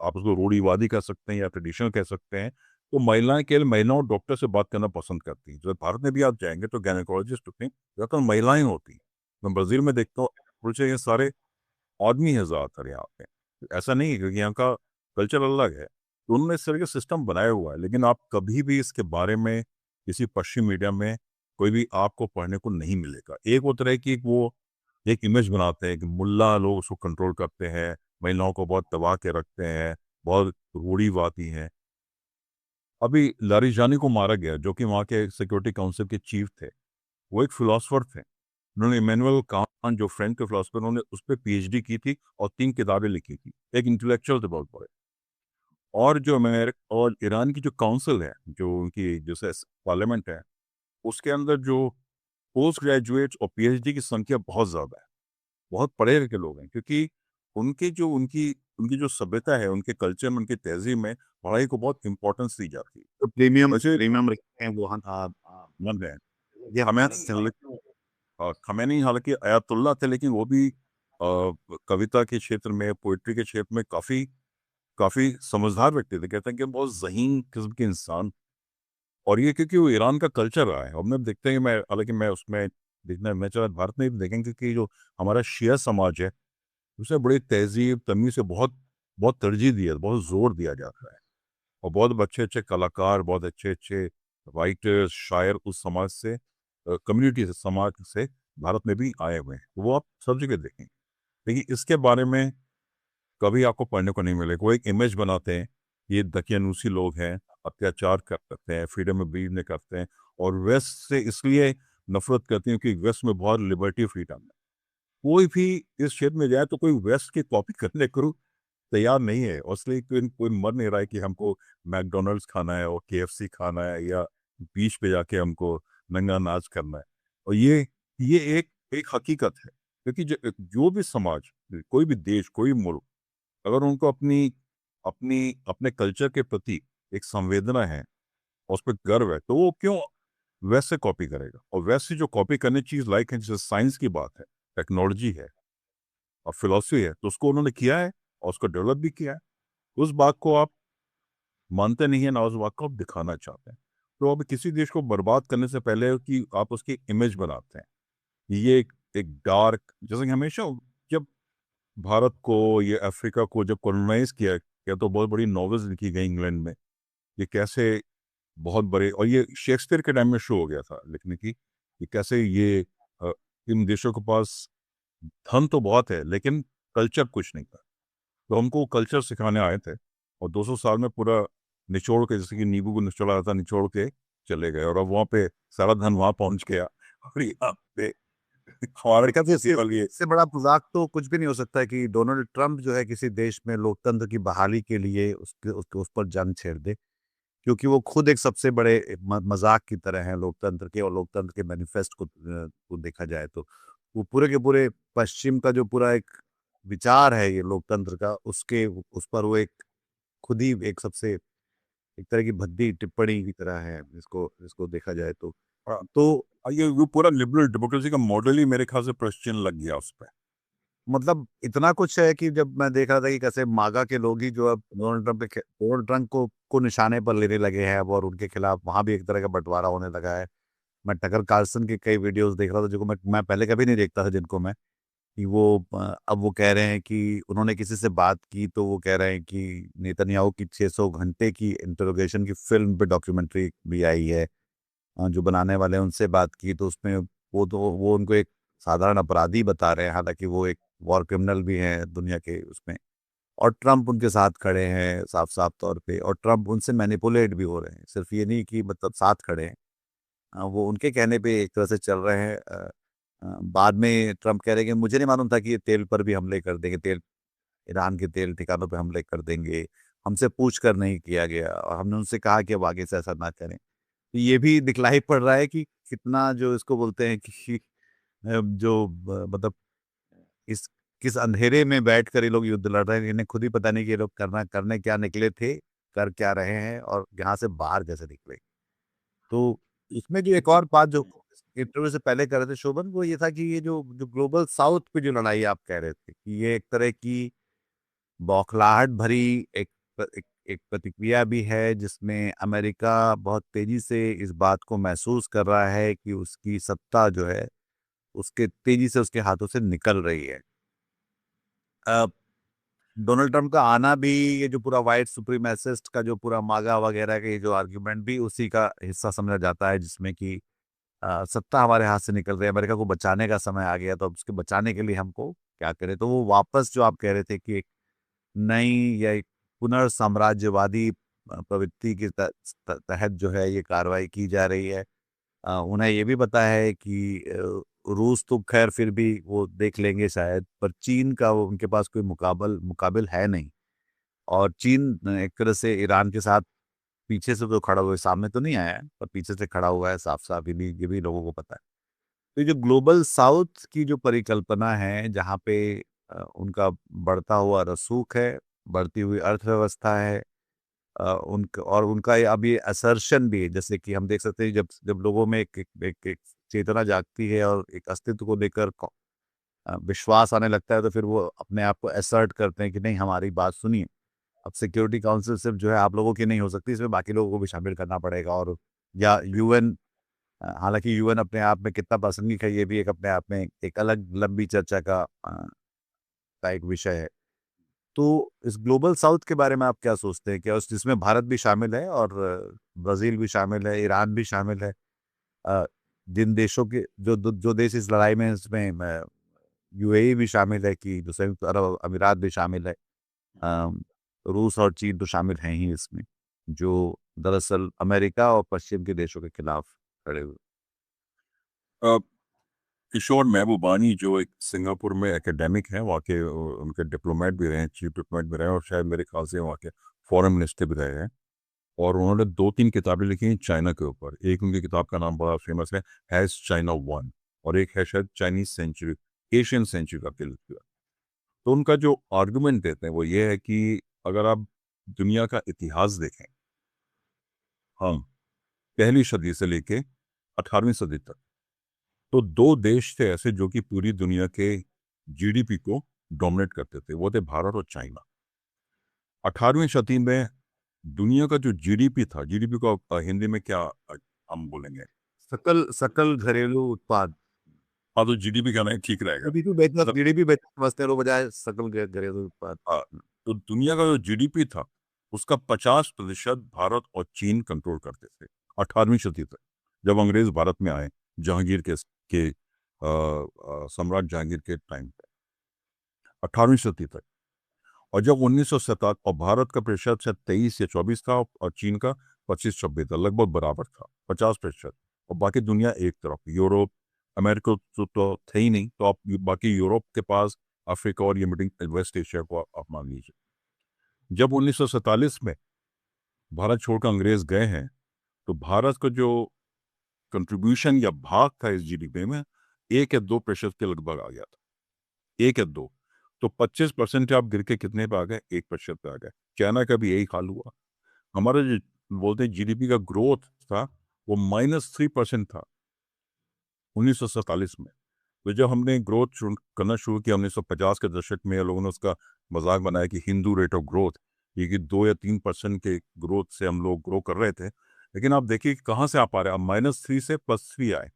आप उसको रूढ़िवादी कह सकते हैं या ट्रेडिशनल कह सकते हैं, तो महिलाएं केवल महिलाओं डॉक्टर से बात करना पसंद करती हैं। जब भारत में भी आप जाएंगे तो गायनेकोलॉजिस्ट उतनी ज़्यादातर महिलाएं होती हैं। मैं ब्राजील में देखता हूँ, पुरुष ये सारे आदमी है ज़्यादातर यहाँ पे। ऐसा नहीं है, क्योंकि यहाँ का कल्चर अलग है, तो उन्होंने इस तरह का सिस्टम बनाया हुआ है। लेकिन आप कभी भी इसके बारे में किसी पश्चिमी मीडिया में कोई भी आपको पढ़ने को नहीं मिलेगा। एक वो तरह की वो एक इमेज बनाते हैं कि मुल्ला लोग उसको कंट्रोल करते हैं, महिलाओं को बहुत दबा के रखते हैं, बहुत रूढ़िवादी हैं। अभी लारिजानी को मारा गया, जो कि वहाँ के सिक्योरिटी काउंसिल के चीफ थे, वो एक फिलोसफर थे। उन्होंने इमैनुअल कांट, जो फ्रेंच के फिलोसफर, उन्होंने उस पर पीएचडी की थी और 3 किताबें लिखी थी। एक इंटेलेक्चुअल थे बहुत बड़े। और जो अमेरिका और ईरान की जो काउंसिल है, जो उनकी जैसे पार्लियामेंट है, उसके अंदर जो पोस्ट ग्रेजुएट्स और पीएचडी की संख्या बहुत ज़्यादा है, बहुत पढ़े लिखे लोग हैं, क्योंकि उनके जो उनकी उनकी जो सभ्यता है, उनके कल्चर में, उनकी तहजीब में पढ़ाई को बहुत इंपॉर्टेंस दी जाती है। तो प्रीमियम वैसे प्रीमियम रखते हैं वो मन है, ये खमैनी हालांकि अयातुल्ला थे, लेकिन वो भी कविता के क्षेत्र में, पोइट्री के क्षेत्र में काफी काफी समझदार व्यक्ति थे। कहते हैं कि बहुत ज़हीन किस्म के इंसान। और ये क्योंकि वो ईरान का कल्चर रहा है, और मैं देखते हैं, मैं हालांकि मैं उसमें देखना, मैं चाह भारत में भी देखेंगे कि जो हमारा शिया समाज है, उसे बड़ी तहजीब तमीज से बहुत बहुत तरजीह दिया, बहुत जोर दिया जाता है। और बहुत अच्छे अच्छे कलाकार, बहुत अच्छे अच्छे राइटर्स, शायर उस समाज से, कम्युनिटी से, समाज से भारत में भी आए हुए हैं। वो आप सब जगह देखें, लेकिन इसके बारे में कभी आपको पढ़ने को नहीं मिलेगा। वो एक इमेज बनाते हैं, ये दकियानूसी लोग हैं, अत्याचार करते हैं, फ्रीडम ऑफ ब्रीड में करते हैं, और वेस्ट से इसलिए नफरत करती हैं कि वेस्ट में बहुत लिबर्टी फ्रीडम है। कोई भी इस क्षेत्र में जाए तो कोई वेस्ट की कॉपी करने को तैयार नहीं है, और इसलिए कोई कोई मर नहीं रहा है कि हमको मैकडोनल्ड्स खाना है और केएफसी खाना है, या बीच पे जाके हमको नंगा नाच करना है। और ये एक एक हकीकत है, क्योंकि जो भी समाज, कोई भी देश, कोई मुल्क, अगर उनको अपनी अपनी अपने कल्चर के प्रति एक संवेदना है और उस पर गर्व है, तो वो क्यों वैसे कॉपी करेगा। और वैसे जो कॉपी करने चीज लाइक है, जैसे साइंस की बात है, टेक्नोलॉजी है और फिलोसफी है, तो उसको उन्होंने किया है और उसको डेवलप भी किया है। उस बात को आप मानते नहीं है ना, उस बात को आप दिखाना चाहते हैं। तो अब किसी देश को बर्बाद करने से पहले कि आप उसकी इमेज बनाते हैं, ये एक डार्क, जैसे कि हमेशा जब भारत को, ये अफ्रीका को जब कॉलोनाइज किया गया तो बहुत बड़ी नॉवेल्स लिखी गई इंग्लैंड में, ये कैसे बहुत बड़े, और ये शेक्सपियर के टाइम में शुरू हो गया था लिखने की, कि कैसे ये इन देशों के पास धन तो बहुत है लेकिन कल्चर कुछ नहीं था। तो हमको कल्चर सिखाने आए थे और 200 साल में पूरा निचोड़ के, जैसे कि नींबू को निचोड़ा जाता, निचोड़ के चले गए, और अब वहाँ पे सारा धन वहाँ पहुँच गया और यहाँ पे हमारे देखा, किसी वाली है। इससे बड़ा मजाक तो कुछ भी नहीं हो सकता है कि डोनाल्ड ट्रंप जो है किसी देश में लोकतंत्र की बहाली के लिए उस पर जंग छेड़ दे, क्योंकि वो खुद एक सबसे बड़े मजाक की तरह है लोकतंत्र के, और लोकतंत्र के मैनिफेस्ट को देखा जाए तो वो पूरे के पूरे पश्चिम का जो पूरा एक विचार है ये लोकतंत्र का, उसके उस पर वो एक खुद ही एक सबसे एक तरह की भद्दी टिप्पणी की तरह है, इसको इसको देखा जाए तो। हाँ, तो ये वो पूरा लिबरल डेमोक्रेसी का मॉडल ही मेरे ख्याल से प्रश्चिन लग गया उस पर। मतलब इतना कुछ है कि जब मैं देख रहा था कि कैसे मागा के लोग ही जो अब डोनाल्ड ट्रंप को निशाने पर लेने लगे हैं अब, और उनके खिलाफ वहां भी एक तरह का बंटवारा होने लगा है। मैं टकर कार्लसन के कई वीडियोस देख रहा था, जिनको मैं पहले कभी नहीं देखता था, जिनको मैं कि वो अब वो कह रहे हैं कि उन्होंने किसी से बात की तो वो कह रहे हैं कि नेतन्याहू की 600 घंटे की इंटरोगेशन की फिल्म पे डॉक्यूमेंट्री भी आई है, जो बनाने वाले हैं उनसे बात की तो उसमें वो उनको एक साधारण अपराधी बता रहे हैं, हालांकि वो एक वॉर क्रिमिनल भी हैं दुनिया के उसमें। और ट्रम्प उनके साथ खड़े हैं साफ साफ तौर पे, और ट्रम्प उनसे मैनिपुलेट भी हो रहे हैं, सिर्फ ये नहीं कि मतलब साथ खड़े हैं, वो उनके कहने पे एक तरह से चल रहे हैं। बाद में ट्रम्प कह रहे हैं कि मुझे नहीं मालूम था कि ये तेल पर भी हमले कर देंगे, तेल ईरान के तेल ठिकानों पे हमले कर देंगे, हमसे पूछ कर नहीं किया गया, और हमने उनसे कहा कि अब आगे से ऐसा ना करें। तो ये भी दिखलाई पड़ रहा है कि कितना जो इसको बोलते हैं कि मतलब इस किस अंधेरे में बैठकर ये लोग युद्ध लड़ रहे हैं, इन्हें खुद ही पता नहीं कि ये लोग करने क्या निकले थे, कर क्या रहे हैं, और यहाँ से बाहर कैसे निकले। तो इसमें जो एक और बात जो इंटरव्यू से पहले कर रहे थे शोभन, वो ये था कि ये जो जो ग्लोबल साउथ पे जो लड़ाई आप कह रहे थे कि ये एक तरह की बौखलाहट भरी एक एक प्रतिक्रिया भी है, जिसमें अमेरिका बहुत तेजी से इस बात को महसूस कर रहा है कि उसकी सत्ता जो है उसके तेजी से उसके हाथों से निकल रही है। अ, डोनाल्ड ट्रंप का आना भी, ये जो पूरा वाइट सुप्रीमेसिस्ट का जो पूरा मागा वगैरह का ये जो आर्ग्यूमेंट भी उसी का हिस्सा समझा जाता है, जिसमें कि सत्ता हमारे हाथ से निकल रही है, अमेरिका को बचाने का समय आ गया, तो अब उसके बचाने के लिए हमको क्या करें। तो वो वापस जो आप कह रहे थे कि एक नई या एक पुनर्साम्राज्यवादी प्रवृत्ति के तहत जो है ये कार्रवाई की जा रही है। उन्हें ये भी पता है कि रूस तो खैर फिर भी वो देख लेंगे शायद, पर चीन का वो उनके पास कोई मुकाबिल है नहीं। और चीन एक तरह से ईरान के साथ पीछे से तो खड़ा हुआ है, सामने तो नहीं आया है पर पीछे से खड़ा हुआ है, साफ साफ ये भी लोगों को पता है। तो ये जो ग्लोबल साउथ की जो परिकल्पना है, जहाँ पे उनका बढ़ता हुआ रसूख है, बढ़ती हुई अर्थव्यवस्था है, उनका और उनका ये अब ये असर्शन भी है, जैसे कि हम देख सकते हैं जब जब लोगों में एक चेतना जागती है और एक अस्तित्व को लेकर विश्वास आने लगता है, तो फिर वो अपने आप को असर्ट करते हैं कि नहीं, हमारी बात सुनिए। अब सिक्योरिटी काउंसिल सिर्फ जो है आप लोगों की नहीं हो सकती, इसमें बाकी लोगों को भी शामिल करना पड़ेगा। और या यूएन, हालांकि यूएन अपने आप में कितना प्रासंगिक है, ये भी एक अपने आप में एक अलग लंबी चर्चा का एक विषय है। तो इस ग्लोबल साउथ के बारे में आप क्या सोचते हैं? क्या उस जिसमें भारत भी शामिल है और ब्राजील भी शामिल है, ईरान भी शामिल है, अ, जिन देशों के जो देश इस लड़ाई में, इसमें यूएई भी शामिल है, कि जो संयुक्त अरब अमीरात भी शामिल है, अ, रूस और चीन तो शामिल हैं ही इसमें, जो दरअसल अमेरिका और पश्चिम के देशों के खिलाफ खड़े हुए। अ, किशोर महबूबानी जो एक सिंगापुर में एकेडमिक हैं, वहाँ के उनके डिप्लोमेट भी रहे हैं, चीफ डिप्लोमेट भी रहे हैं, और शायद मेरे ख्याल से वहाँ के फॉरेन मिनिस्टर भी रहे हैं। और उन्होंने 2-3 किताबें लिखी हैं चाइना के ऊपर। एक उनकी किताब का नाम बड़ा फेमस है, हैज़ चाइना वन, और एक है शायद चाइनीज सेंचुरी, एशियन सेंचुरी करके लिखी है। तो उनका जो आर्गुमेंट देते हैं वो ये है कि अगर आप दुनिया का इतिहास देखें, हाँ, पहली सदी से लेके 18वीं सदी तक, तो 2 देश थे ऐसे जो कि पूरी दुनिया के जीडीपी को डोमिनेट करते थे, वो थे भारत और चाइना। 18वीं सदी में दुनिया का जो जीडीपी था, जीडीपी को हिंदी में क्या हम बोलेंगे? सकल सकल घरेलू उत्पाद। हाँ, तो जीडीपी कहना ही ठीक रहेगा। जीडीपी बेचना, मतलब जीडीपी बेचना समझते हैं लोग, बजाय सकल घरेलू उत्पाद। हाँ, तो दुनिया का जो जीडीपी था उसका 50% भारत और चीन कंट्रोल करते थे 18वीं सदी तक, जब अंग्रेज भारत में आए, जहांगीर के सम्राट जहांगीर के टाइम पे, 18वीं सदी तक। और जब 1907 और भारत का प्रतिशत शायद 23 या 24 था और चीन का 25-26 था, लगभग बराबर था, 50%। और बाकी दुनिया एक तरफ, यूरोप, अमेरिका तो थे ही नहीं, तो आप बाकी यूरोप के पास अफ्रीका और ये मिडिल वेस्ट एशिया को आप मान लीजिए। जब 1947 में भारत छोड़कर अंग्रेज गए हैं, तो भारत का जो कंट्रीब्यूशन या भाग था इस जीडीपी में 1 या 2% के लगभग आ गया था, 1 या 2। तो 25% आप गिर के कितने पे आ गए? 1% पे आ गए। चाइना का भी यही हाल हुआ। हमारा जो बोलते हैं जीडीपी का ग्रोथ था, वो -3% था 1947 में। तो जब हमने ग्रोथ करना शुरू किया 1950 के दशक में, लोगों ने उसका मजाक बनाया कि हिंदू रेट ऑफ ग्रोथ, ये कि 2 या 3% के ग्रोथ से हम लोग ग्रो कर रहे थे। लेकिन आप देखिए कि कहाँ से आ पा रहे हैं, अब -3 से +3 आए।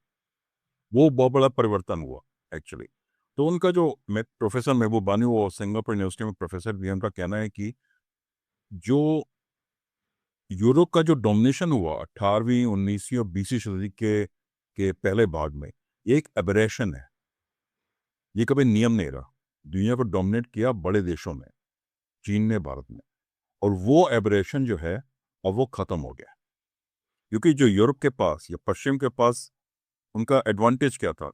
वो बहुत बड़ा परिवर्तन हुआ एक्चुअली। तो उनका जो प्रोफेसर महबूब बानी, वो सिंगापुर यूनिवर्सिटी में प्रोफेसर भी हैं, उनका कहना है कि जो यूरोप का जो डोमिनेशन हुआ 18वीं, 19वीं और 20वीं सदी के पहले भाग में, ये एक एबरेशन है, ये कभी नियम नहीं रहा। दुनिया को डोमिनेट किया बड़े देशों ने, चीन ने, भारत ने, और वो एबरेशन जो है अब वो खत्म हो गया। क्योंकि जो यूरोप के पास या पश्चिम के पास उनका एडवांटेज क्या था?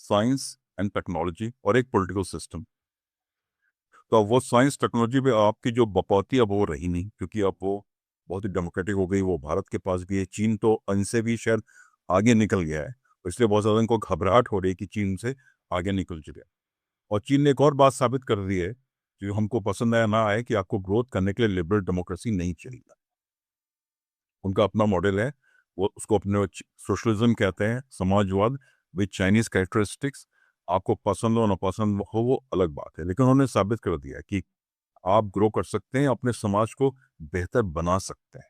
साइंस एंड टेक्नोलॉजी और एक पॉलिटिकल सिस्टम। तो अब वो साइंस टेक्नोलॉजी पे आपकी जो बपौती अब वो रही नहीं, क्योंकि अब वो बहुत ही डेमोक्रेटिक हो गई, वो भारत के पास भी है। चीन तो इनसे भी शायद आगे निकल गया है, तो इसलिए बहुत ज़्यादा इनको घबराहट हो रही है कि चीन से आगे निकल चुके। और चीन ने एक और बात साबित कर दी है, जो हमको पसंद आया ना आए, कि आपको ग्रोथ करने के लिए लिबरल डेमोक्रेसी नहीं चाहिए। उनका अपना मॉडल है, वो उसको अपने सोशलिज्म कहते हैं, समाजवाद विद चाइनीज कैरेक्टरिस्टिक्स। आपको पसंद हो ना पसंद हो वो अलग बात है, लेकिन उन्होंने साबित कर दिया कि आप ग्रो कर सकते हैं, अपने समाज को बेहतर बना सकते हैं।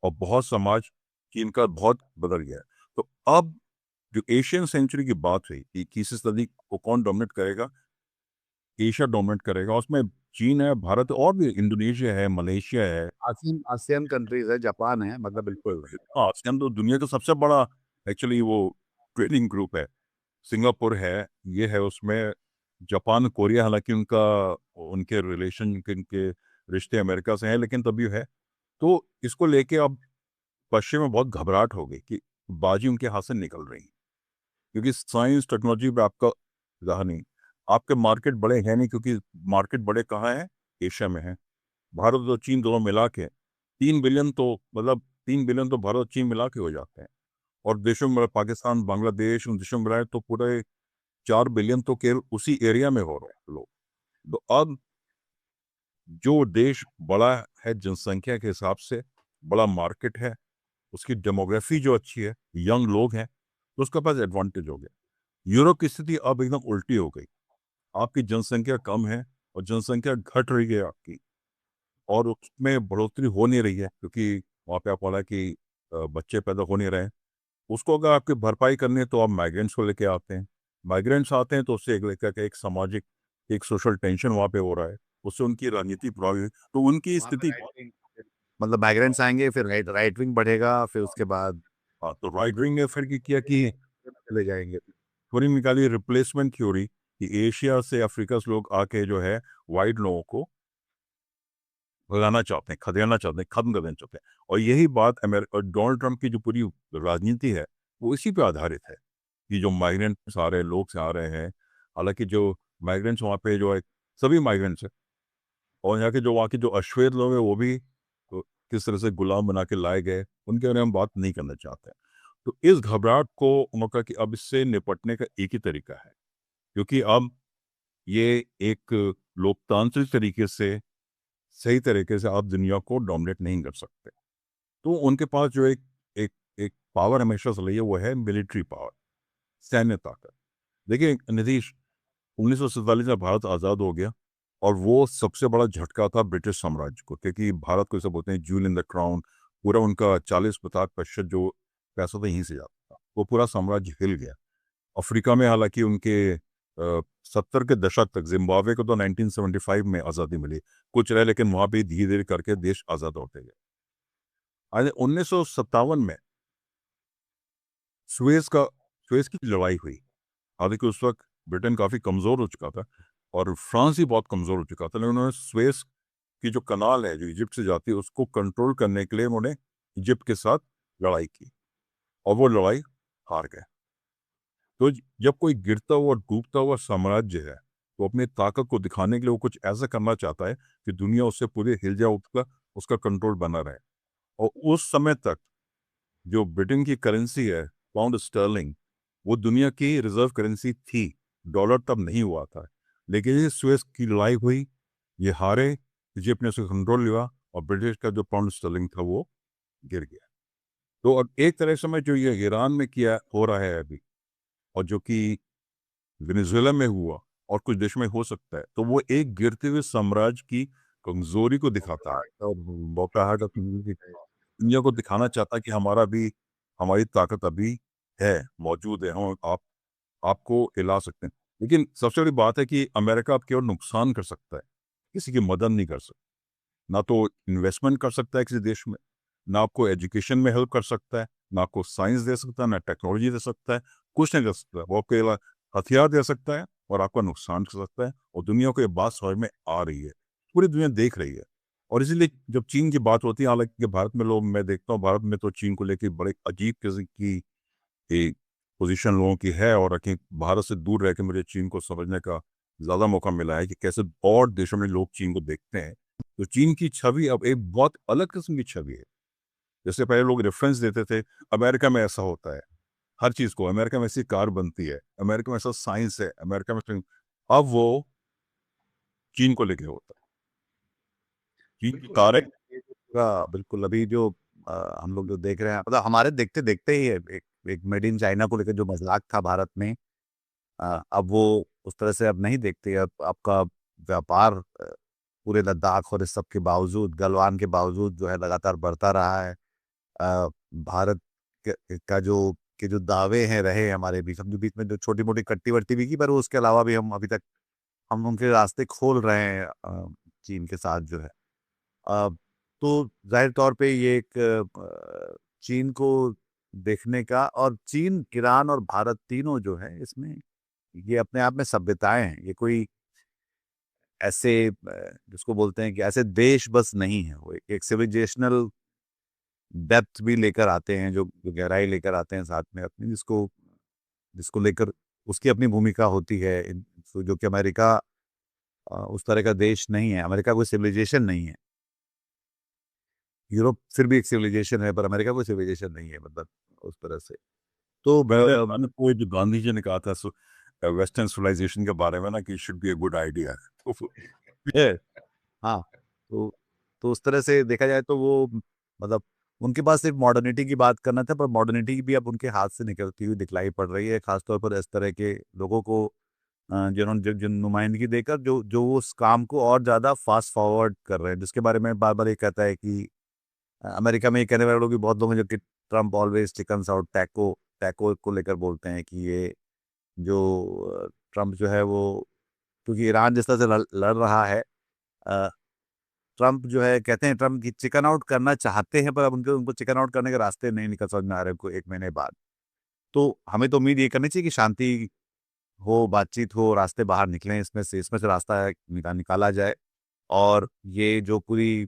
और बहुत समाज चीन का बहुत बदल गया है। तो अब जो एशियन सेंचुरी की बात हुई कि 21वीं सदी को कौन डोमिनेट करेगा, एशिया डोमिनेट करेगा, उसमें चीन है, भारत और भी, इंडोनेशिया है, मलेशिया है। आसियान आसियान कंट्रीज है, जापान है, मतलब बिल्कुल। हाँ, आसियान तो दुनिया का सबसे बड़ा एक्चुअली वो ट्रेडिंग ग्रुप है। सिंगापुर है, ये है उसमें, जापान, कोरिया, हालांकि उनका उनके रिलेशन के रिश्ते अमेरिका से हैं, लेकिन तभी है। तो इसको लेके अब पश्चिम में बहुत घबराहट हो गई कि बाजी उनके हाथ से निकल रही है, क्योंकि साइंस टेक्नोलॉजी पे आपका रहा नहीं। आपके मार्केट बड़े हैं नहीं, क्योंकि मार्केट बड़े कहाँ हैं? एशिया में है। भारत और चीन दोनों मिला के 3 बिलियन, तो मतलब 3 बिलियन तो भारत और चीन मिला के हो जाते हैं। और देशों में पाकिस्तान, बांग्लादेश, उन देशों में मिलाए तो पूरे 4 बिलियन तो केवल उसी एरिया में हो रहे हैं लोग। तो अब जो देश बड़ा है जनसंख्या के हिसाब से, बड़ा मार्केट है, उसकी डेमोग्राफी जो अच्छी है, यंग लोग हैं, तो उसके पास एडवांटेज हो गया। यूरोप की स्थिति अब एकदम उल्टी हो गई। आपकी जनसंख्या कम है और जनसंख्या घट रही है आपकी, और उसमें बढ़ोतरी हो नहीं रही है, क्योंकि वहाँ पे आप बोला कि बच्चे पैदा हो नहीं रहे हैं। उसको अगर आपकी भरपाई करनी है तो आप माइग्रेंट्स को लेके आते हैं। माइग्रेंट्स आते हैं तो उससे एक लेकर के एक सामाजिक, एक सोशल टेंशन वहाँ पे हो रहा है, उससे उनकी राजनीति प्रभावित हुई। तो उनकी वहाँ पे स्थिति राइट विंग, मतलब माइग्रेंट्स आएंगे, फिर राइट विंग बढ़ेगा, फिर उसके बाद हाँ, तो राइट विंग ने फिर किया कि चले जाएंगे। थोड़ी निकाली रिप्लेसमेंट थ्योरी, कि एशिया से, अफ्रीका से लोग आके जो है वाइट लोगों को भगाना चाहते हैं, खदेड़ना चाहते हैं, खत्म कर देना चाहते हैं। और यही बात अमेरिका, डोनाल्ड ट्रंप की जो पूरी राजनीति है वो इसी पे आधारित है, कि जो माइग्रेंट्स आ रहे हैं, लोग से आ रहे हैं। हालांकि जो माइग्रेंट्स वहाँ पे जो है, सभी माइग्रेंट्स है, और यहाँ के जो वहाँ के जो अश्वेत लोग हैं वो भी तो किस तरह से गुलाम बना के लाए गए, उनके बारे में हम बात नहीं करना चाहते हैं। तो इस घबराहट को उन्होंने कहा कि अब इससे निपटने का एक ही तरीका है, क्योंकि अब ये एक लोकतांत्रिक तरीके से, सही तरीके से आप दुनिया को डोमिनेट नहीं कर सकते। तो उनके पास जो एक एक एक पावर हमेशा से रही है, वो है मिलिट्री पावर, सैन्य ताकत। देखिए नीतीश, 1947 में भारत आज़ाद हो गया और वो सबसे बड़ा झटका था ब्रिटिश साम्राज्य को, क्योंकि भारत को जैसे बोलते हैं जूल इन द क्राउन, पूरा उनका 40-50% जो पैसा था यहीं से जाता था, वो पूरा साम्राज्य हिल गया। अफ्रीका में हालांकि उनके 70 के दशक तक, जिम्बाब्वे को तो 1975 में आज़ादी मिली, कुछ रहे, लेकिन वहां भी धीरे धीरे करके देश आज़ाद होते गए। आज 1957 में सुएज की लड़ाई हुई। हालांकि उस वक्त ब्रिटेन काफ़ी कमज़ोर हो चुका था और फ्रांस भी बहुत कमज़ोर हो चुका था, लेकिन उन्होंने सुएज की जो कनाल है जो इजिप्ट से जाती है उसको कंट्रोल करने के लिए उन्होंने इजिप्ट के साथ लड़ाई की और वो लड़ाई हार गए। तो जब कोई गिरता हुआ डूबता हुआ साम्राज्य है तो अपनी ताकत को दिखाने के लिए वो कुछ ऐसा करना चाहता है कि दुनिया उससे पूरी हिल जाए, उसका कंट्रोल बना रहे। और उस समय तक जो ब्रिटेन की करेंसी है पाउंड स्टर्लिंग, वो दुनिया की रिजर्व करेंसी थी, डॉलर तब नहीं हुआ था। लेकिन ये सुएज की लड़ाई हुई, ये हारे, इजिप्ट ने उसका कंट्रोल लिया और ब्रिटिश का जो पाउंड स्टर्लिंग था वो गिर गया। तो अब एक तरह से मैं जो ये ईरान में किया हो रहा है अभी, और जो कि वेनेजुएला में हुआ और कुछ देश में हो सकता है, तो वो एक गिरते हुए साम्राज्य की कमजोरी को दिखाता है और मौका है दुनिया को दिखाना चाहता है कि हमारी ताकत अभी है, मौजूद है, हम आपको हिला सकते हैं। लेकिन सबसे बड़ी बात है कि अमेरिका अब केवल नुकसान कर सकता है, किसी की मदद नहीं कर सकता। ना तो इन्वेस्टमेंट कर सकता है किसी देश में, ना आपको एजुकेशन में हेल्प कर सकता है, ना आपको साइंस दे सकता है, ना टेक्नोलॉजी दे सकता है, कुछ नहीं कर सकता। वो आपको केवल हथियार दे सकता है और आपका नुकसान कर सकता है। और दुनिया को ये बात समझ में आ रही है, पूरी दुनिया देख रही है। और इसीलिए जब चीन की बात होती है, हालांकि भारत में लोग, मैं देखता हूँ भारत में तो चीन को लेकर बड़े अजीब किस्म की एक पोजीशन लोगों की है, और रखें भारत से दूर रह के मुझे चीन को समझने का ज़्यादा मौका मिला है कि कैसे और देशों में लोग चीन को देखते हैं। तो चीन की छवि अब एक बहुत अलग किस्म की छवि है। जैसे पहले लोग रेफरेंस देते थे, अमेरिका में ऐसा होता है, हर चीज़ को, अमेरिका में ऐसी कार बनती है, अमेरिका में ऐसा साइंस है, अमेरिका में अब वो चीन को लेके होता है। चीन की बिल्कुल, कारें, बिल्कुल अभी जो हम लोग जो देख रहे हैं, मतलब हमारे देखते देखते ही एक मेड इन चाइना को लेकर जो मजाक था भारत में, अब वो उस तरह से अब नहीं देखते। अब आपका व्यापार पूरे लद्दाख और इस सब के बावजूद, गलवान के बावजूद जो है लगातार बढ़ता रहा है। भारत का जो दावे हैं रहे हमारे बीच, हम जो बीच में जो छोटी मोटी कट्टी वट्टी भी की, पर उसके अलावा भी हम अभी तक हम उनके रास्ते खोल रहे हैं चीन के साथ जो है। अ, तो जाहिर तौर पे ये एक चीन को देखने का, और चीन, ईरान और भारत तीनों जो है इसमें, ये अपने आप में सभ्यताएं हैं। ये कोई ऐसे जिसको बोलते हैं कि ऐसे देश बस नहीं है, वो एक सिविलाइजेशनल डेप्थ भी लेकर आते हैं, जो गहराई लेकर आते हैं साथ में अपनी, जिसको जिसको लेकर उसकी अपनी भूमिका होती है। जो कि अमेरिका उस तरह का देश नहीं है, अमेरिका कोई सिविलाइजेशन नहीं है। यूरोप फिर भी एक सिविलाइजेशन है, पर अमेरिका कोई सिविलाइजेशन नहीं है, मतलब उस तरह से। तो मैंने वो जो गांधी जी ने कहा था वेस्टर्न सिविलाइजेशन के बारे में ना, कि should be a good idea. है। हाँ, तो उस तरह से देखा जाए तो वो, मतलब उनके पास सिर्फ मॉडर्निटी की बात करना था, पर मॉडर्निटी भी अब उनके हाथ से निकलती हुई दिखलाई पड़ रही है, खासतौर पर इस तरह के लोगों को जिन्होंने जिन नुमाइंदगी देकर जो जो वो उस काम को और ज़्यादा फास्ट फॉरवर्ड कर रहे हैं, जिसके बारे में बार बार ये कहता है कि अमेरिका में ये कहने वाले लोग भी बहुत लोग हैं जो कि Trump always chickens out taco taco को लेकर बोलते हैं कि ये जो ट्रम्प जो है वो, क्योंकि ईरान जिस तरह से लड़ रहा है, अ, ट्रम्प जो है, कहते हैं ट्रम्प की चिकन आउट करना चाहते हैं, पर अब उनको उनको चिकन आउट करने के रास्ते नहीं निकल समझ में आ रहे उनको एक महीने बाद। तो हमें तो उम्मीद ये करनी चाहिए कि शांति हो, बातचीत हो, रास्ते बाहर निकलें, इसमें से रास्ता निकाला जाए, और ये जो पूरी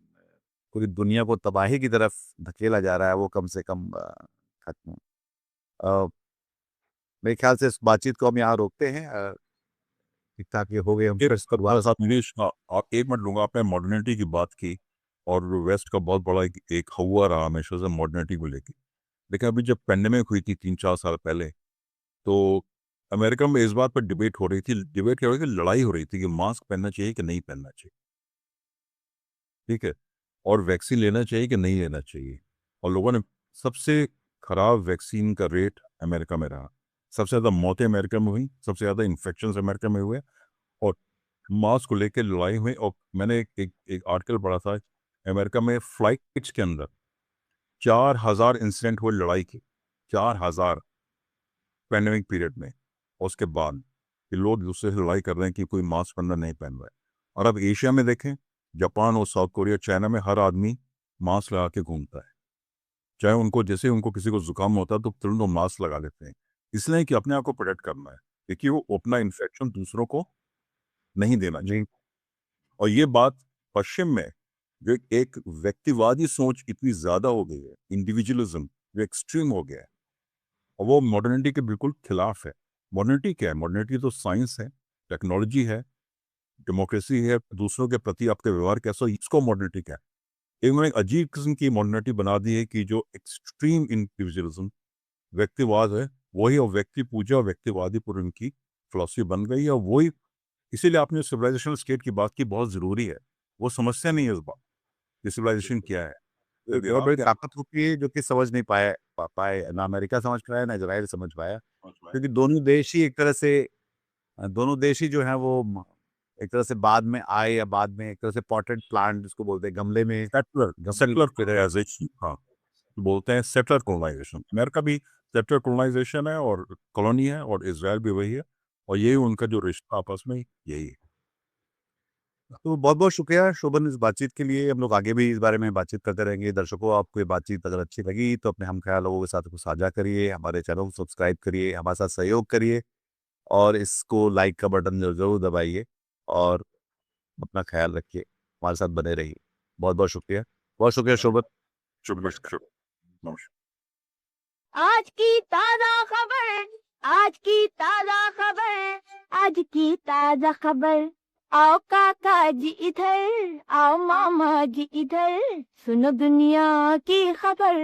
पूरी दुनिया को तबाही की तरफ धकेला जा रहा है वो कम से कम खत्म हो। अ, मेरे ख्याल से इस बातचीत को हम यहाँ रोकते हैं। ठीक ठाक ये हो गए, हम फिर फिर इस पर हमारे साथ निवेश, हाँ, आप एक मिनट लूंगा। आपने मॉडर्निटी की बात की और वेस्ट का बहुत बड़ा एक हवा रहा हमेशा से मॉडर्निटी को लेके। लेकिन अभी जब पेंडेमिक हुई थी 3-4 साल पहले, तो अमेरिका में इस बात पर डिबेट हो रही थी, डिबेट क्या हो रही थी, लड़ाई हो रही थी कि मास्क पहनना चाहिए कि नहीं पहनना चाहिए, ठीक है, और वैक्सीन लेना चाहिए कि नहीं लेना चाहिए। और लोगों ने, सबसे खराब वैक्सीन का रेट अमेरिका में रहा, सबसे ज़्यादा मौतें अमेरिका में हुई, सबसे ज़्यादा इन्फेक्शन अमेरिका में हुए। और मास्क को लेकर लड़ाई हुई। और मैंने एक आर्टिकल पढ़ा था, अमेरिका में फ्लाइट्स के अंदर 4000 इंसिडेंट हुए लड़ाई के, 4000 पैंडेमिक पीरियड में। और उसके बाद कि लोग दूसरे से लड़ाई कर रहे हैं कि कोई मास्क पहनना नहीं पहन रहा है। और अब एशिया में देखें, जापान और साउथ कोरिया, चाइना में हर आदमी मास्क लगा के घूमता है। चाहे उनको, जैसे उनको किसी को जुकाम होता है तो तुरंत वो मास्क लगा लेते हैं, इसलिए कि अपने आप को प्रोटेक्ट करना है, क्योंकि वो अपना इन्फेक्शन दूसरों को नहीं देना चाहिए। जी, और ये बात पश्चिम में, जो एक व्यक्तिवादी सोच इतनी ज्यादा हो गई है, इंडिविजुअलिज्म जो एक्सट्रीम हो गया है, और वो मॉडर्निटी के बिल्कुल खिलाफ है। मॉडर्निटी क्या है? मॉडर्निटी तो साइंस है, टेक्नोलॉजी है, डेमोक्रेसी है, दूसरों के प्रति आपके व्यवहार कैसा, इसको मॉडर्निटी क्या है? इन्होंने एक अजीब किस्म की मॉडर्निटी बना दी है कि जो एक्सट्रीम इंडिविजुअलिज्म, व्यक्तिवाद है, वही, और व्यक्ति पूजा और व्यक्तिवादी पर उनकी फिलॉसफी बन गई है। और वही, इसीलिए आपने सिविलाइजेशनल स्टेट की बात की, बहुत जरूरी है। वो समझते नहीं है इस बात कि सिविलाइजेशन क्या है। एक बहुत बड़ी ताकत होती है जो कि समझ नहीं पाए, ना अमेरिका समझ पाया, ना इज़राइल समझ पाया। क्योंकि दोनों देश ही एक तरह से दोनों देश ही जो हैं वो एक तरह से बाद में आए, या बाद में एक तरह से पॉटेड प्लांट जिसको बोलते हैं, गमले में सेटलर गमले सेटलर कॉलोनाइजेशन, हाँ, बोलते हैं सेटलर कॉलोनाइजेशन। अमेरिका भी सेटलर कॉलोनाइजेशन है और कॉलोनी है, और इसराइल भी वही है। और यही उनका जो रिश्ता आपस में यही है। तो बहुत-बहुत शुक्रिया शोभन इस बातचीत के लिए। हम लोग आगे भी इस बारे में बातचीत करते रहेंगे। दर्शकों, आपको ये बातचीत अगर अच्छी लगी तो अपने हम-ख़याल लोगों के साथ इसको साझा करिए, हमारे चैनल को सब्सक्राइब करिए, हमारे साथ सहयोग करिए और इसको लाइक का बटन ज़रूर दबाइए और अपना ख़्याल रखिए, हमारे साथ बने रहिए। बहुत-बहुत शुक्रिया। बहुत शुक्रिया शोभन। शुभ नमस्कार। आज की ताजा खबर, आज की ताजा खबर, आज की ताजा खबर। आओ काका जी इधर, आओ मामा जी इधर, सुनो दुनिया की खबर।